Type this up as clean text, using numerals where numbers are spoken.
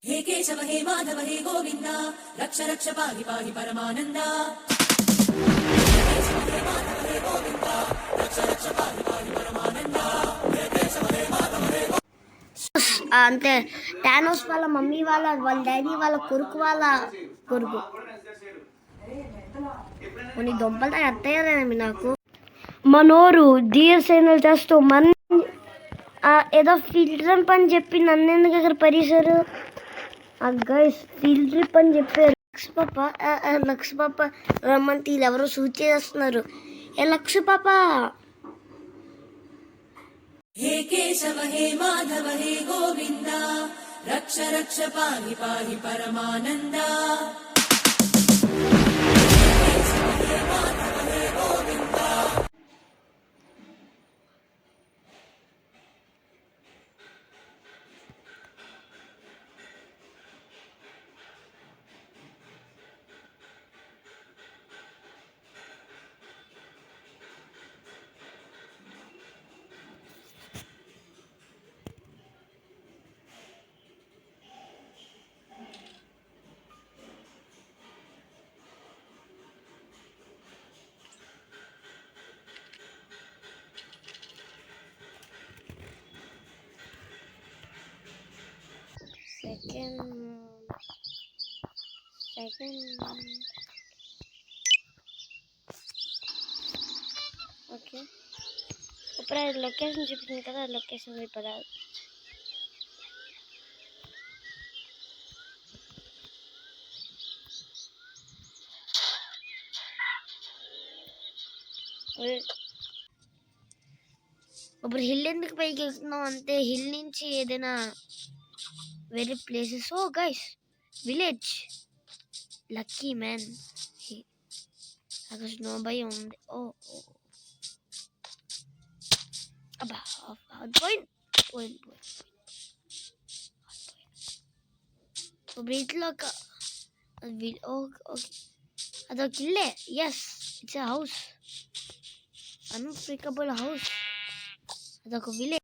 हे केशव हे माधव हे गोविन्द रक्ष रक्ष पाहि पाहि परमानन्द అంటే టానోస్ వాళ్ళ మమ్మీ వాళ్ళ డాడీ వాళ్ళ కొడుకు కొన్ని దొంపలు అత్తయ్యారేమి నాకు మనోరు ధీరసేనలు చేస్తూ ఏదో ఫీల్డ్ ట్రిప్ అని చెప్పి నన్ను ఎందుకు అక్కడ పరిసరు గైస్ ఫీల్డ్ ట్రిప్ అని చెప్పారు. లక్ష పాప రమ్మంటే వీళ్ళు ఎవరో సూట్ చేస్తున్నారు. లక్ష పాప हे केशव हे माधव हे गोविन्द रक्ष रक्ष पाहि पाहि परमानन्द సెకండ్ ఓకే ఇప్పుడు అది లొకేషన్ చూపించింది కదా, లొకేషన్ పడాలి. ఇప్పుడు హిల్ ఎందుకు పైకి వెళ్తున్నాం అంటే హిల్ నుంచి ఏదైనా వేరే places. Oh guys village lucky man అక్కడ స్నో భయం ఉంది. ఓ అబ్బా పోయింది ఇట్లా ఓకే అదొక ఇల్లే. Yes it's house, unbreakable house. అదొక విలేజ్.